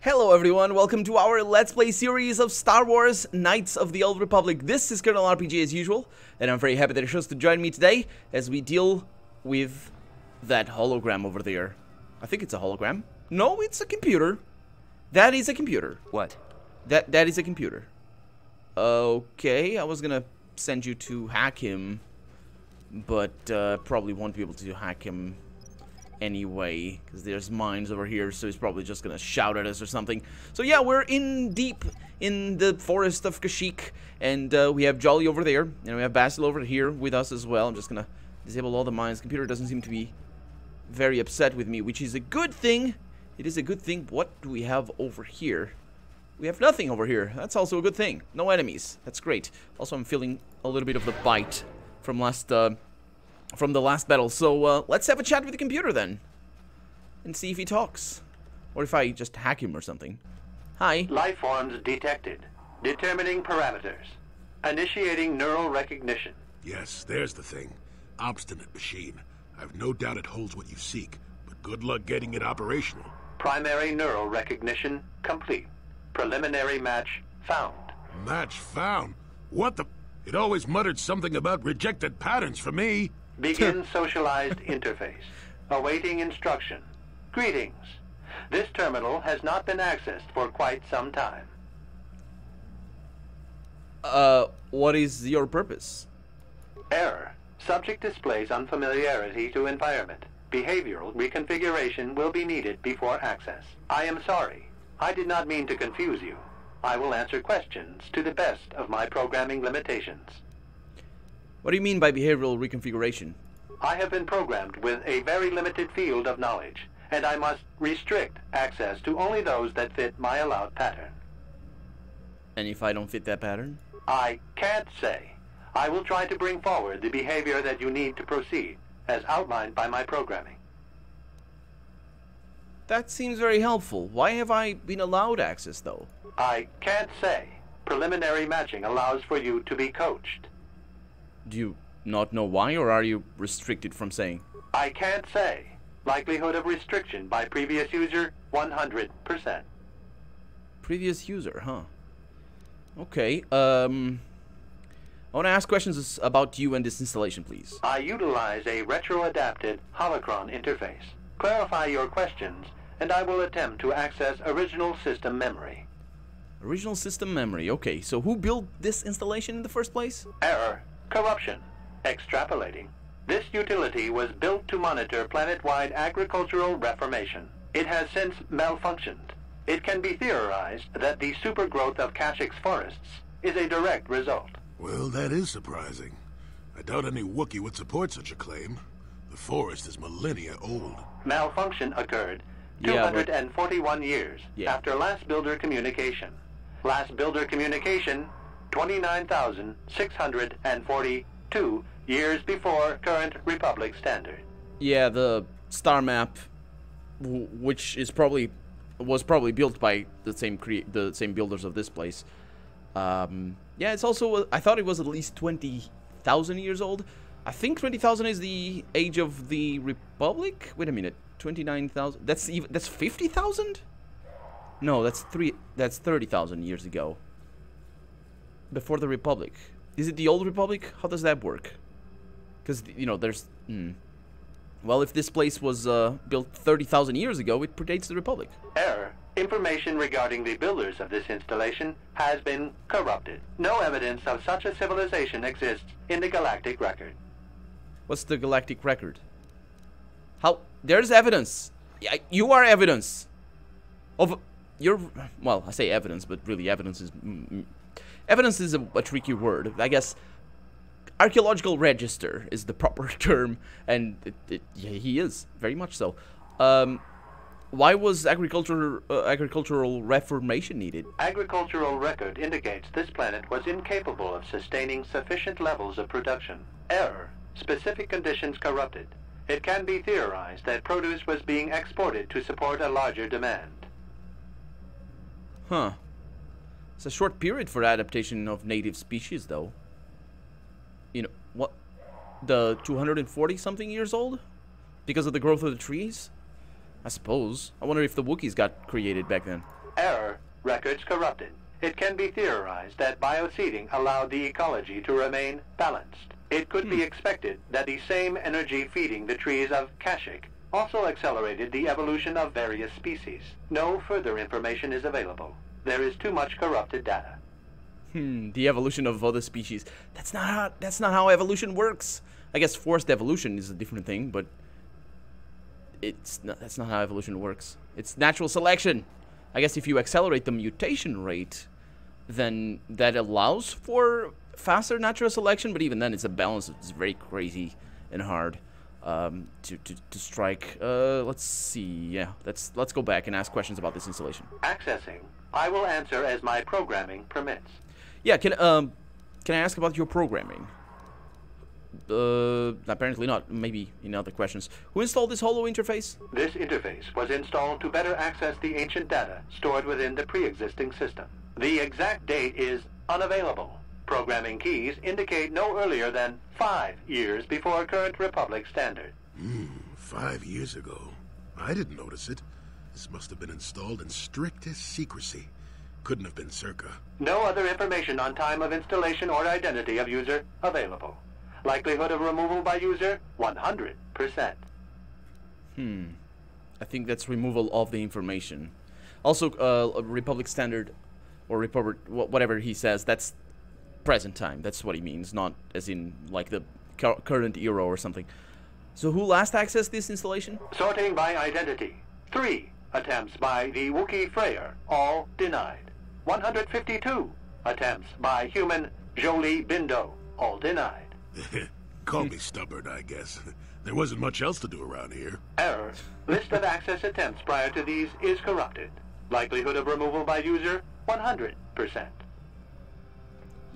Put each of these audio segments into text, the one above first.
Hello everyone, welcome to our Let's Play series of Star Wars Knights of the Old Republic. This is KotOR RPG as usual, and I'm very happy that you're chose to join me today as we deal with that hologram over there. I think it's a hologram. No, it's a computer. That is a computer. What? That is a computer. Okay, I was gonna send you to hack him, but probably won't be able to hack him anyway, because there's mines over here, so he's probably just gonna shout at us or something. So yeah, we're in deep in the forest of Kashyyyk, and we have Jolly over there, and we have Basil over here with us as well. I'm just gonna disable all the mines. Computer doesn't seem to be very upset with me, which is a good thing. It is a good thing. What do we have over here? We have nothing over here. That's also a good thing. No enemies. That's great. Also, I'm feeling a little bit of the bite from the last battle. So let's have a chat with the computer then, and see if he talks, or if I just hack him or something. Hi. Life forms detected. Determining parameters. Initiating neural recognition. Yes, there's the thing. Obstinate machine. I've no doubt it holds what you seek, but good luck getting it operational. Primary neural recognition complete. Preliminary match found. Match found? What the? It always muttered something about rejected patterns for me. Begin socialized interface. Awaiting instruction. Greetings. This terminal has not been accessed for quite some time. What is your purpose? Error. Subject displays unfamiliarity to environment. Behavioral reconfiguration will be needed before access. I am sorry. I did not mean to confuse you. I will answer questions to the best of my programming limitations. What do you mean by behavioral reconfiguration? I have been programmed with a very limited field of knowledge, and I must restrict access to only those that fit my allowed pattern. And if I don't fit that pattern? I can't say. I will try to bring forward the behavior that you need to proceed, as outlined by my programming. That seems very helpful. Why have I been allowed access, though? I can't say. Preliminary matching allows for you to be coached. Do you not know why, or are you restricted from saying? I can't say. Likelihood of restriction by previous user, 100%. Previous user, huh? Okay, I want to ask questions about you and this installation, please. I utilize a retro-adapted holocron interface. Clarify your questions, and I will attempt to access original system memory. Original system memory, okay. So who built this installation in the first place? Error. Corruption. Extrapolating. This utility was built to monitor planet-wide agricultural reformation. It has since malfunctioned. It can be theorized that the supergrowth of Kashyyyk's forests is a direct result. Well, that is surprising. I doubt any Wookiee would support such a claim. The forest is millennia old. Malfunction occurred Yeah, 241 years after last builder communication. Last builder communication, 29,642 years before current Republic standard. Yeah, the star map, which is was probably built by the same builders of this place. Yeah, it's also I thought it was at least 20,000 years old. I think 20,000 is the age of the Republic. Wait a minute, 29,000. That's 50,000? No, that's 30,000 years ago. Before the Republic. Is it the old Republic? How does that work? Because, you know, there's... Well, if this place was built 30,000 years ago, it predates the Republic. Error. Information regarding the builders of this installation has been corrupted. No evidence of such a civilization exists in the galactic record. What's the galactic record? How? There's evidence. Yeah, you are evidence. Of... You're... Well, I say evidence, but really evidence is... Evidence is a tricky word. I guess archaeological register is the proper term, and yeah, he is, very much so. Why was agricultural reformation needed? Agricultural record indicates this planet was incapable of sustaining sufficient levels of production. Error. Specific conditions corrupted. It can be theorized that produce was being exported to support a larger demand. Huh. It's a short period for adaptation of native species, though. You know, what? The 240-something years old? Because of the growth of the trees? I suppose. I wonder if the Wookiees got created back then. Error. Records corrupted. It can be theorized that bioseeding allowed the ecology to remain balanced. It could be expected that the same energy feeding the trees of Kashyyyk also accelerated the evolution of various species. No further information is available. There is too much corrupted data. The evolution of other species. That's not how evolution works. I guess forced evolution is a different thing, but that's not how evolution works. It's natural selection. I guess if you accelerate the mutation rate, then that allows for faster natural selection, but even then it's a balance that's very crazy and hard to strike. Let's see. Yeah, let's go back and ask questions about this installation. Accessing. I will answer as my programming permits. Yeah, can I ask about your programming? Apparently not. Maybe in other questions. Who installed this holo interface? This interface was installed to better access the ancient data stored within the pre-existing system. The exact date is unavailable. Programming keys indicate no earlier than 5 years before current Republic standard. 5 years ago. I didn't notice it. This must have been installed in strictest secrecy. Couldn't have been circa. No other information on time of installation or identity of user available. Likelihood of removal by user, 100%. I think that's removal of the information. Also, Republic Standard, or Republic, whatever he says, that's present time. That's what he means, not as in, like, the current era or something. So who last accessed this installation? Sorting by identity. 3 attempts by the Wookiee Freyer, all denied. 152 attempts by human Jolie Bindo, all denied. Call me stubborn, I guess. There wasn't much else to do around here. Error. List of access attempts prior to these is corrupted. Likelihood of removal by user, 100%.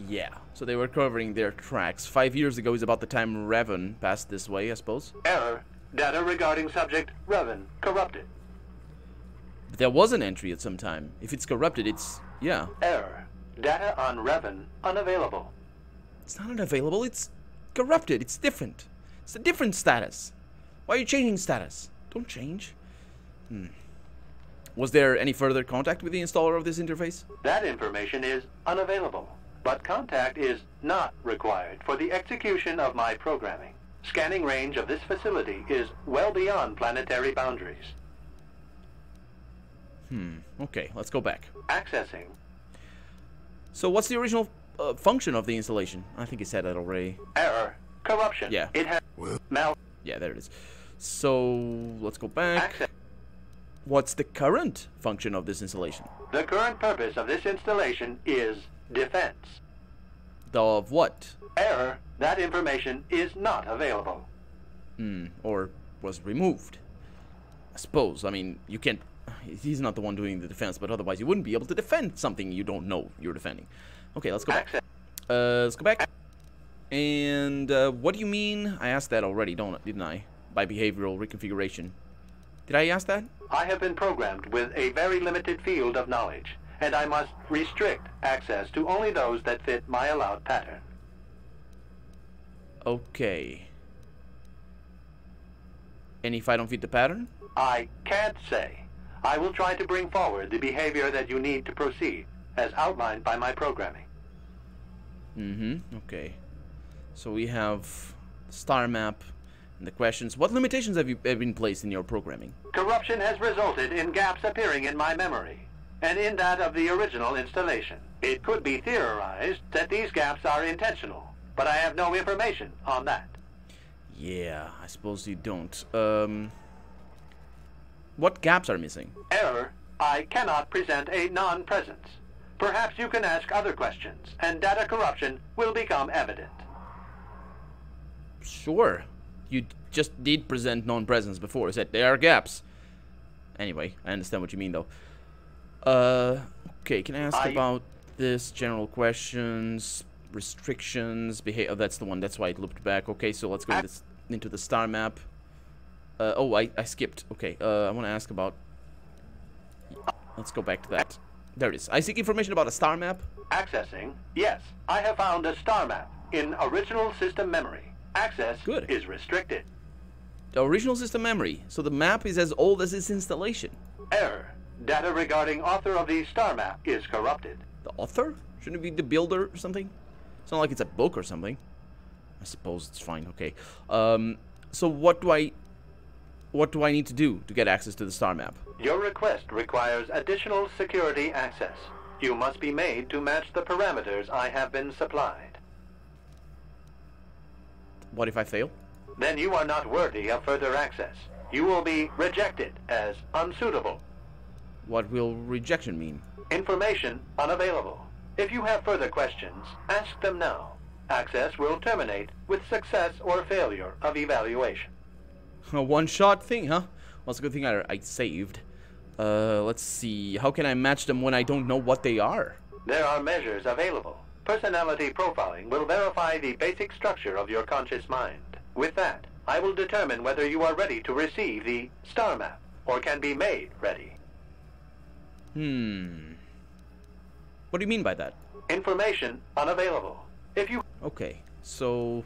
Yeah, so they were covering their tracks. 5 years ago is about the time Revan passed this way, I suppose. Error. Data regarding subject Revan corrupted. But there was an entry at some time. If it's corrupted, it's... yeah. Error. Data on Revan unavailable. It's not unavailable, it's corrupted. It's different. It's a different status. Why are you changing status? Don't change. Was there any further contact with the installer of this interface? That information is unavailable, but contact is not required for the execution of my programming. Scanning range of this facility is well beyond planetary boundaries. Okay, let's go back. Accessing. So what's the original function of the installation? I think you said that already. Error. Corruption. Yeah. It has Yeah, there it is. So let's go back. Access. What's the current function of this installation? The current purpose of this installation is defense. Of what? Error. That information is not available. Or was removed. I suppose. I mean, you can't... He's not the one doing the defense, but otherwise you wouldn't be able to defend something you don't know you're defending. Okay, let's go back. Let's go back. And what do you mean? I asked that already, didn't I? By behavioral reconfiguration. Did I ask that? I have been programmed with a very limited field of knowledge, and I must restrict access to only those that fit my allowed pattern. Okay. And if I don't fit the pattern? I can't say. I will try to bring forward the behavior that you need to proceed, as outlined by my programming. Okay. So we have star map and the questions. What limitations have been placed in your programming? Corruption has resulted in gaps appearing in my memory, and in that of the original installation. It could be theorized that these gaps are intentional, but I have no information on that. Yeah, I suppose you don't. What gaps are missing? Error. I cannot present a non-presence. Perhaps you can ask other questions, and data corruption will become evident. Sure. You just did present non-presence before. You said there are gaps. Anyway, I understand what you mean, though. Okay, can I ask about this? General questions, restrictions, behavior. Oh, that's the one. That's why it looped back. Okay, so let's go into the star map. Oh, I skipped. Okay, I want to ask about... Let's go back to that. There it is. I seek information about a star map. Accessing. Yes, I have found a star map in original system memory. Access is restricted. The original system memory. So the map is as old as its installation. Error. Data regarding author of the star map is corrupted. The author? Shouldn't it be the builder or something? It's not like it's a book or something. I suppose it's fine. Okay. So what do I need to do to get access to the star map? Your request requires additional security access. You must be made to match the parameters I have been supplied. What if I fail? Then you are not worthy of further access. You will be rejected as unsuitable. What will rejection mean? Information unavailable. If you have further questions, ask them now. Access will terminate with success or failure of evaluation. A one-shot thing, huh? Well, it's a good thing I saved. Let's see. How can I match them when I don't know what they are? There are measures available. Personality profiling will verify the basic structure of your conscious mind. With that, I will determine whether you are ready to receive the star map, or can be made ready. What do you mean by that? Information unavailable. If you... Okay, so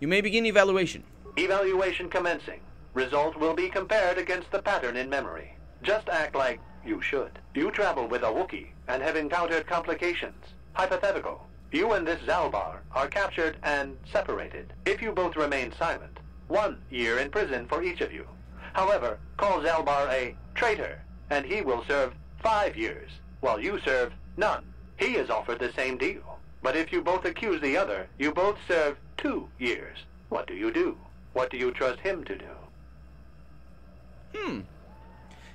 you may begin evaluation. Evaluation commencing. Result will be compared against the pattern in memory. Just act like you should. You travel with a Wookiee and have encountered complications. Hypothetical. You and this Zalbar are captured and separated. If you both remain silent, 1 year in prison for each of you. However, call Zalbar a traitor, and he will serve 5 years, while you serve none. He is offered the same deal. But if you both accuse the other, you both serve 2 years. What do you do? What do you trust him to do?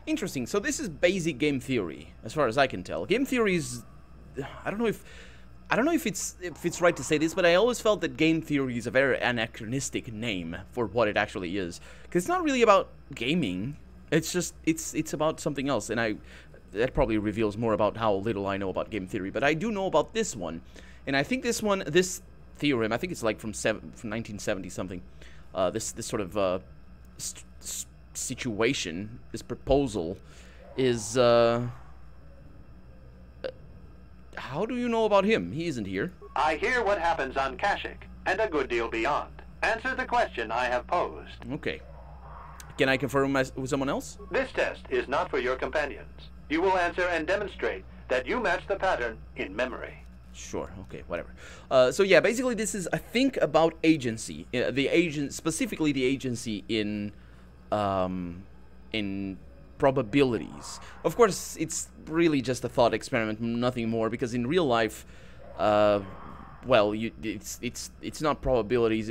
Interesting. So this is basic game theory, as far as I can tell. Game theory is... I don't know if it's right to say this, but I always felt that game theory is a very anachronistic name for what it actually is. Because it's not really about gaming. It's just... It's about something else, and that probably reveals more about how little I know about game theory. But I do know about this one. And I think this theorem, I think it's like from 1970 something. This sort of situation, this proposal, is how do you know about him? He isn't here. I hear what happens on Kashyyyk, and a good deal beyond. Answer the question I have posed. Okay. Can I confirm with someone else? This test is not for your companions. You will answer and demonstrate that you match the pattern in memory. Sure. Okay. Whatever. So yeah, basically this is, I think, about agency. Specifically the agency in probabilities. Of course, it's really just a thought experiment, nothing more. Because in real life, well, it's not probabilities.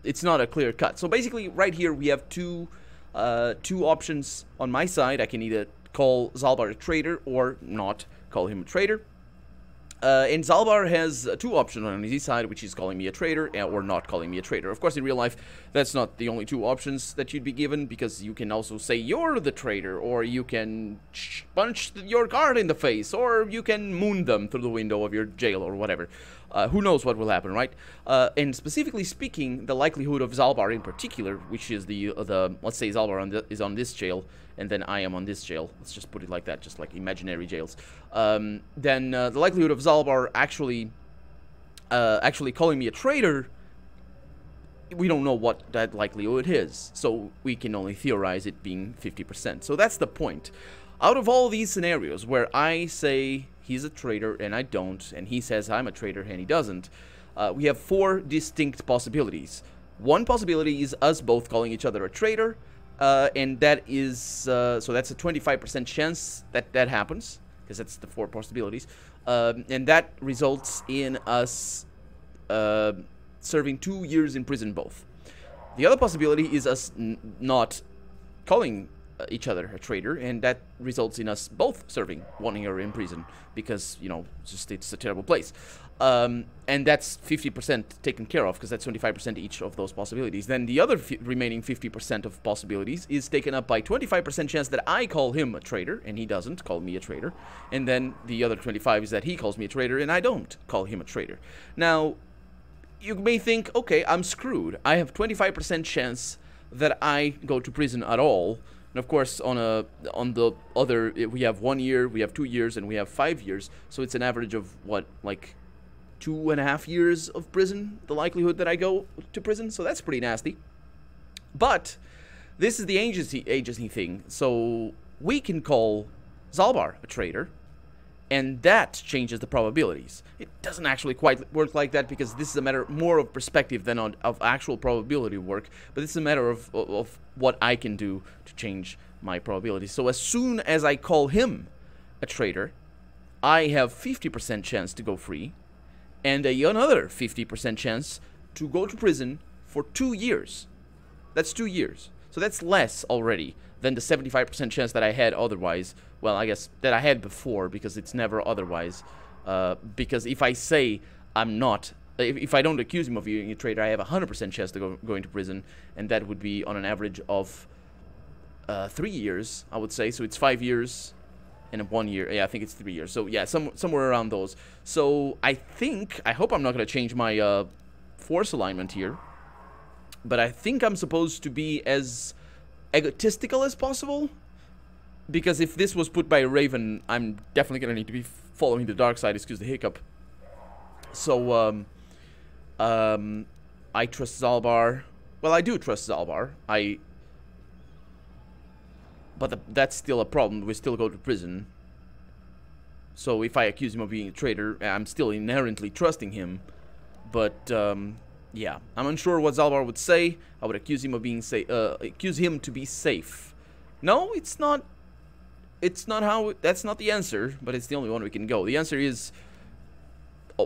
It's not a clear cut. So basically, right here we have two options on my side. I can either call Zalbar a traitor or not call him a traitor. And Zalbar has 2 options on his side, which is calling me a traitor or not calling me a traitor. Of course, in real life, that's not the only 2 options that you'd be given, because you can also say you're the traitor, or you can punch your guard in the face, or you can moon them through the window of your jail or whatever. Who knows what will happen, right? And specifically speaking, the likelihood of Zalbar in particular, which is the let's say Zalbar is on this jail, and then I am on this jail. Let's just put it like that, just like imaginary jails. Then the likelihood of Zalbar actually calling me a traitor, we don't know what that likelihood is, so we can only theorize it being 50%. So that's the point. Out of all these scenarios where I say he's a traitor and I don't, and he says I'm a traitor and he doesn't, we have 4 distinct possibilities. One possibility is us both calling each other a traitor, and that is, so that's a 25% chance that that happens, because that's the 4 possibilities, and that results in us serving 2 years in prison both. The other possibility is us not calling each other a traitor, and that results in us both serving 1 year in prison, because, you know, it's a terrible place. And that's 50% taken care of, because that's 25% each of those possibilities. Then the other remaining 50% of possibilities is taken up by 25% chance that I call him a traitor, and he doesn't call me a traitor. And then the other 25 is that he calls me a traitor, and I don't call him a traitor. Now, you may think, okay, I'm screwed. I have 25% chance that I go to prison at all. And of course, on the other, we have 1 year, we have 2 years, and we have 5 years. So it's an average of, what, like 2.5 years of prison, the likelihood that I go to prison. So that's pretty nasty. But this is the agency thing. So we can call Zalbar a traitor, and that changes the probabilities. It doesn't actually quite work like that, because this is a matter more of perspective than of actual probability work, but it's a matter of what I can do to change my probability. So as soon as I call him a traitor, I have 50% chance to go free, and another 50% chance to go to prison for 2 years. That's 2 years. So that's less already than the 75% chance that I had otherwise. Well, I guess that I had before, because it's never otherwise. Because if I say I'm not, if I don't accuse him of being a traitor, I have a 100% chance to go into prison, and that would be on an average of 3 years, I would say. So it's 5 years and 1 year. Yeah, I think it's 3 years. So yeah, somewhere around those. So I hope I'm not going to change my force alignment here, but I think I'm supposed to be as egotistical as possible, because if this was put by a Raven, I'm definitely going to need to be following the dark side, excuse the hiccup. So I trust Zalbar. Well, I do trust Zalbar. But that's still a problem. We still go to prison. So if I accuse him of being a traitor, I'm still inherently trusting him. But yeah, I'm unsure what Zalbar would say. I would accuse him of being accuse him to be safe. No, it's not. It's not how. That's not the answer. But it's the only one we can go. The answer is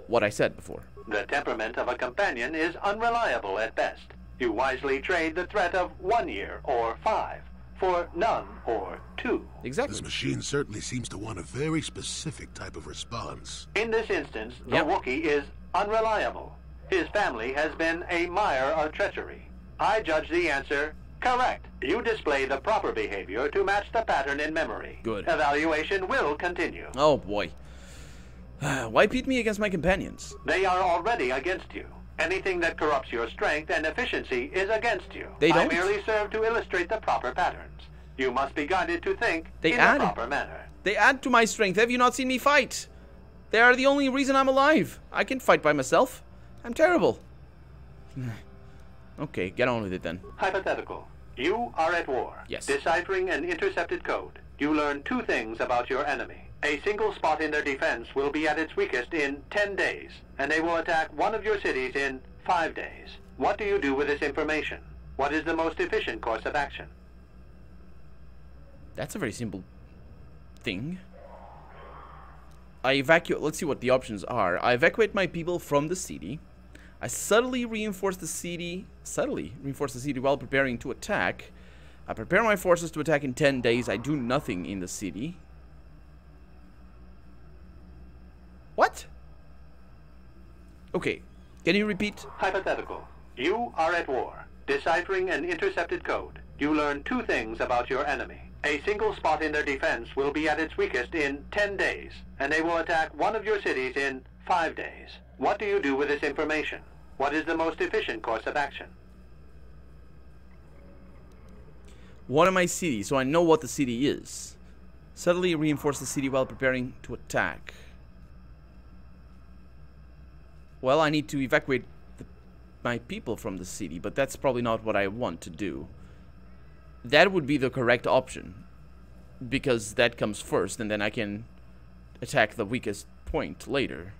what I said before. The temperament of a companion is unreliable at best. You wisely trade the threat of 1 year or 5 for none or 2. Exactly. This machine certainly seems to want a very specific type of response. In this instance, the Wookiee is unreliable. His family has been a mire of treachery. I judge the answer correct. You display the proper behavior to match the pattern in memory. Good. Evaluation will continue. Oh boy. Why pit me against my companions? They are already against you. Anything that corrupts your strength and efficiency is against you. They don't. I merely serve to illustrate the proper patterns. You must be guided to think in the proper manner. They add to my strength. Have you not seen me fight? They are the only reason I'm alive. I can fight by myself. I'm terrible. Okay, get on with it then. Hypothetical. You are at war. Yes. Deciphering an intercepted code. You learn 2 things about your enemy. A single spot in their defense will be at its weakest in 10 days, and they will attack one of your cities in 5 days. What do you do with this information? What is the most efficient course of action? That's a very simple thing. I evacuate. Let's see what the options are. I evacuate my people from the city. I subtly reinforce the city while preparing to attack. I prepare my forces to attack in 10 days. I do nothing in the city. What? Okay, can you repeat? Hypothetical. You are at war. Deciphering an intercepted code. You learn 2 things about your enemy. A single spot in their defense will be at its weakest in 10 days, and they will attack one of your cities in 5 days. What do you do with this information? What is the most efficient course of action? One of my cities, so I know what the city is. Subtly reinforce the city while preparing to attack. Well, I need to evacuate my people from the city, but that's probably not what I want to do. That would be the correct option, because that comes first, and then I can attack the weakest point later.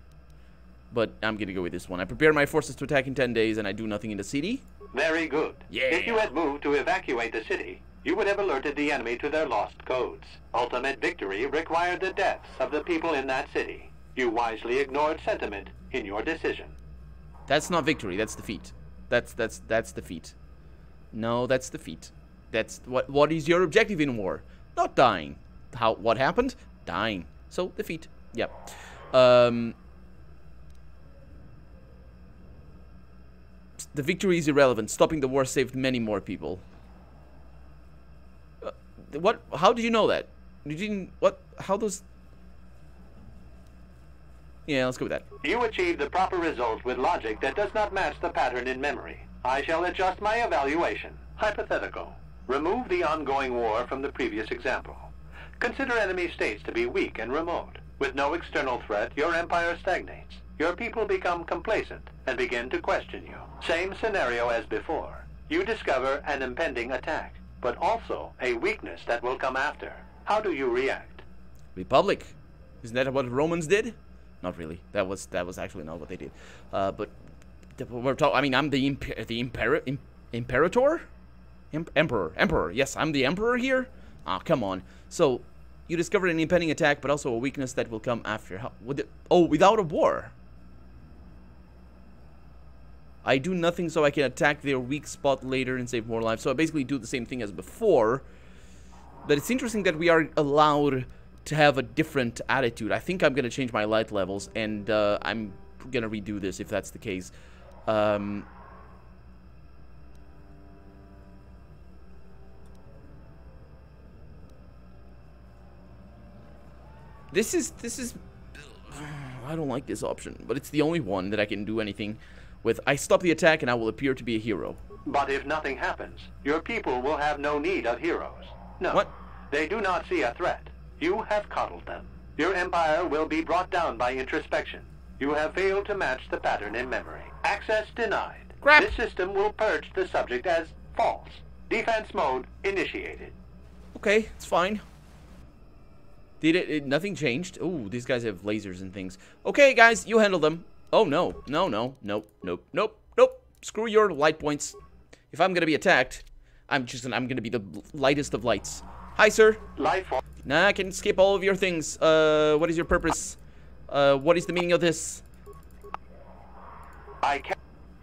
But I'm gonna go with this one. I prepare my forces to attack in 10 days, and I do nothing in the city. Very good. Yeah. If you had moved to evacuate the city, you would have alerted the enemy to their lost codes. Ultimate victory required the deaths of the people in that city. You wisely ignored sentiment in your decision. That's not victory. That's defeat. That's defeat. No, that's defeat. That's what is your objective in war? Not dying. What happened? Dying. So defeat. Yep. The victory is irrelevant. Stopping the war saved many more people. What? How did you know that? You didn't. What? How does? Yeah, let's go with that. You achieved the proper result with logic that does not match the pattern in memory. I shall adjust my evaluation. Hypothetical. Remove the ongoing war from the previous example. Consider enemy states to be weak and remote. With no external threat, your empire stagnates. Your people become complacent and begin to question you. Same scenario as before. You discover an impending attack, but also a weakness that will come after. How do you react? Republic. Isn't that what Romans did? Not really. That was actually not what they did. But we're talking. I mean, I'm the Imperator. Emperor. Yes, I'm the Emperor here. Ah, come on. So, you discovered an impending attack, but also a weakness that will come after. Without a war. I do nothing so I can attack their weak spot later and save more lives. So I basically do the same thing as before. But it's interesting that we are allowed to have a different attitude. I think I'm going to change my light levels, and I'm going to redo this if that's the case. This is I don't like this option, but it's the only one that I can do anything with. I stop the attack and I will appear to be a hero. But if nothing happens, your people will have no need of heroes. No. What? They do not see a threat. You have coddled them. Your empire will be brought down by introspection. You have failed to match the pattern in memory. Access denied. Crap. This system will purge the subject as false. Defense mode initiated. Okay, it's fine. Did it nothing changed? Ooh, these guys have lasers and things. Okay, guys, you handle them. Oh, no. Nope. Screw your light points. If I'm gonna be attacked, I'm gonna be the lightest of lights. Hi, sir. Life form. Nah, I can skip all of your things. What is your purpose? What is the meaning of this? I can.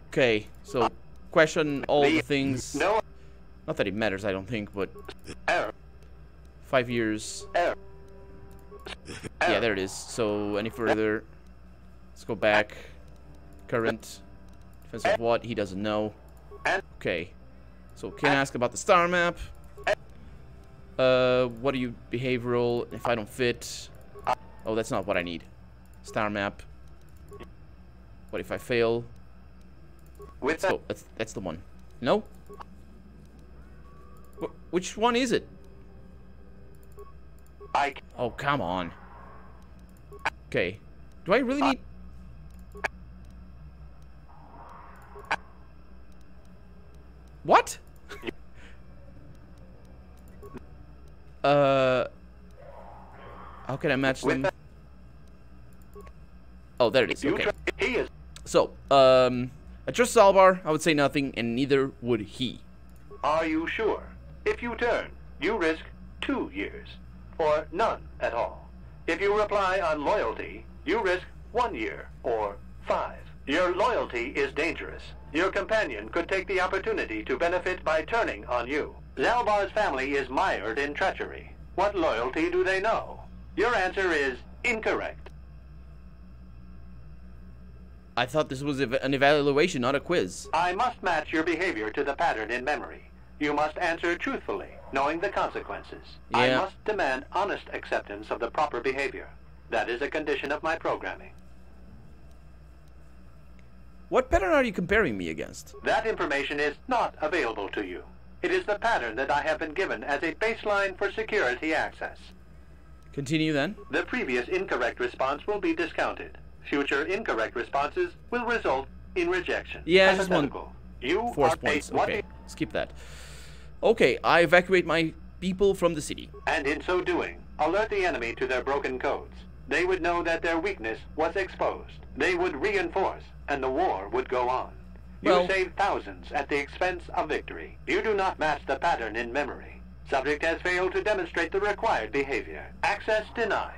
Okay, so question all the things. No. Not that it matters, I don't think, but Error. 5 years. Error. Yeah, there it is. So any further? Let's go back. Current. Defense of what? He doesn't know. Okay. So can I ask about the star map? What are you behavioral? If I don't fit. Oh, that's not what I need. Star map. What if I fail? With Oh, that's the one. No? Which one is it? Oh, come on. Okay. Do I really need... What? How can I match them? Oh, there it is. Okay. So, I trust Zalbar. I would say nothing, and neither would he. Are you sure? If you turn, you risk 2 years, or none at all. If you reply on loyalty, you risk 1 year, or 5. Your loyalty is dangerous. Your companion could take the opportunity to benefit by turning on you. Zalbar's family is mired in treachery. What loyalty do they know? Your answer is incorrect. I thought this was an evaluation, not a quiz. I must match your behavior to the pattern in memory. You must answer truthfully, knowing the consequences. Yeah. I must demand honest acceptance of the proper behavior. That is a condition of my programming. What pattern are you comparing me against? That information is not available to you. It is the pattern that I have been given as a baseline for security access. Continue then. The previous incorrect response will be discounted. Future incorrect responses will result in rejection. Yeah, just one. You Force are points. a Okay, skip that. Okay, I evacuate my people from the city. And in so doing, alert the enemy to their broken codes. They would know that their weakness was exposed. They would reinforce, and the war would go on. Well, you save thousands at the expense of victory. You do not match the pattern in memory. Subject has failed to demonstrate the required behavior. Access denied.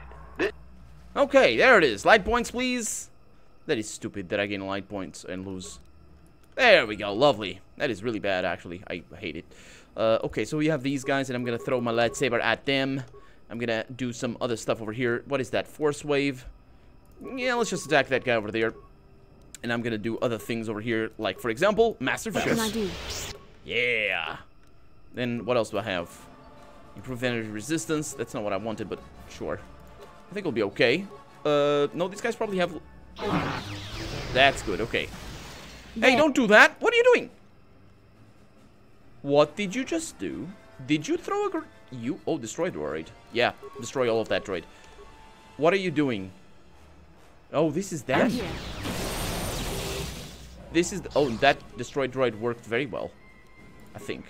Okay, there it is. Light points, please. That is stupid that I gain light points and lose. There we go. Lovely. That is really bad, actually. I hate it. Okay, so we have these guys, and I'm going to throw my lightsaber at them. I'm going to do some other stuff over here. What is that? Force wave? Yeah, let's just attack that guy over there. And I'm going to do other things over here. Like, for example, Master Fist. What can I do? Yeah. Then what else do I have? Improve energy resistance. That's not what I wanted, but sure. I think it'll be okay. No, these guys probably have... That's good, okay. Hey, don't do that! What are you doing? What did you just do? Did you throw a... Oh, destroy droid. Yeah, destroy all of that droid. What are you doing? Oh, this is that? This is... Oh, that destroyed droid worked very well. I think.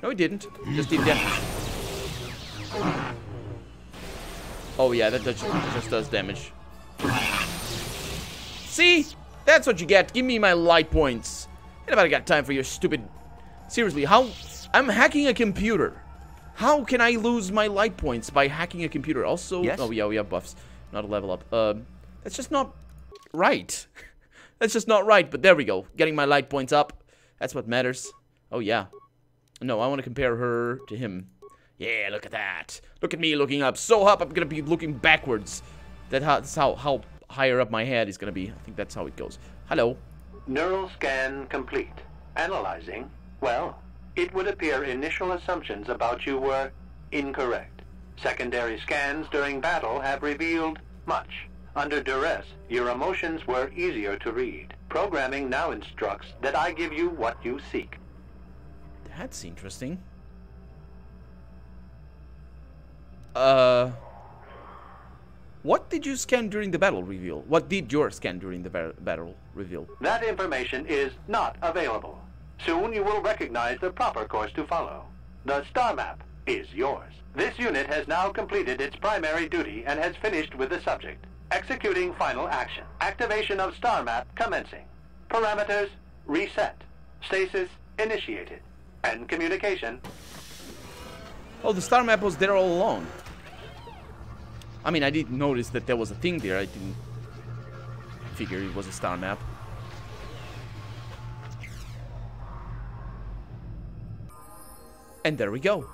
No, it didn't. Just did that. Oh yeah, that just does damage. See? That's what you get. Give me my light points. Anybody got time for your stupid... Seriously, how... I'm hacking a computer. How can I lose my light points by hacking a computer? Also... Yes? Oh yeah, we have buffs. Not a level up. That's just not right. That's just not right, but there we go. Getting my light points up. That's what matters. Oh yeah. No, I want to compare her to him. Yeah, look at that. Look at me looking up. So up, I'm going to be looking backwards. That's how higher up my head is going to be. I think that's how it goes. Hello. Neural scan complete. Analyzing. Well, it would appear initial assumptions about you were incorrect. Secondary scans during battle have revealed much. Under duress, your emotions were easier to read. Programming now instructs that I give you what you seek. That's interesting. What did you scan during the battle reveal? What did your scan during the battle reveal? That information is not available. Soon you will recognize the proper course to follow. The star map is yours. This unit has now completed its primary duty and has finished with the subject. Executing final action. Activation of star map commencing. Parameters reset. Stasis initiated. And communication. Oh, the star map was there all along. I mean, I did notice that there was a thing there. I didn't figure it was a star map. And there we go.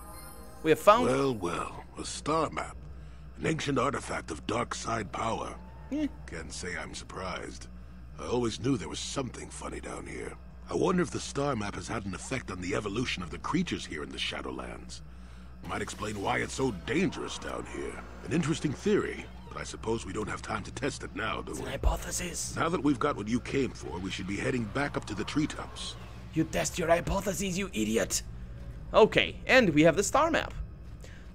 We have found... Well, a star map. An ancient artifact of dark side power. Can't say I'm surprised. I always knew there was something funny down here. I wonder if the star map has had an effect on the evolution of the creatures here in the Shadowlands. Might explain why it's so dangerous down here. An interesting theory, but I suppose we don't have time to test it now, do we? It's an hypothesis. Now that we've got what you came for, we should be heading back up to the treetops. You test your hypotheses, you idiot. Okay, and we have the star map.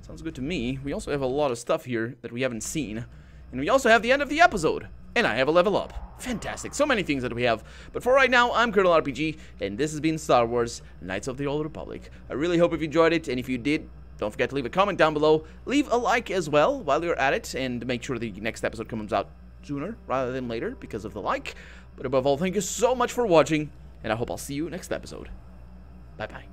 Sounds good to me. We also have a lot of stuff here that we haven't seen. And we also have the end of the episode. And I have a level up. Fantastic. So many things that we have. But for right now, I'm KotOR RPG, and this has been Star Wars Knights of the Old Republic. I really hope if you enjoyed it, and if you did, don't forget to leave a comment down below. Leave a like as well while you're at it, and make sure the next episode comes out sooner rather than later because of the like. But above all, thank you so much for watching, and I hope I'll see you next episode. Bye-bye.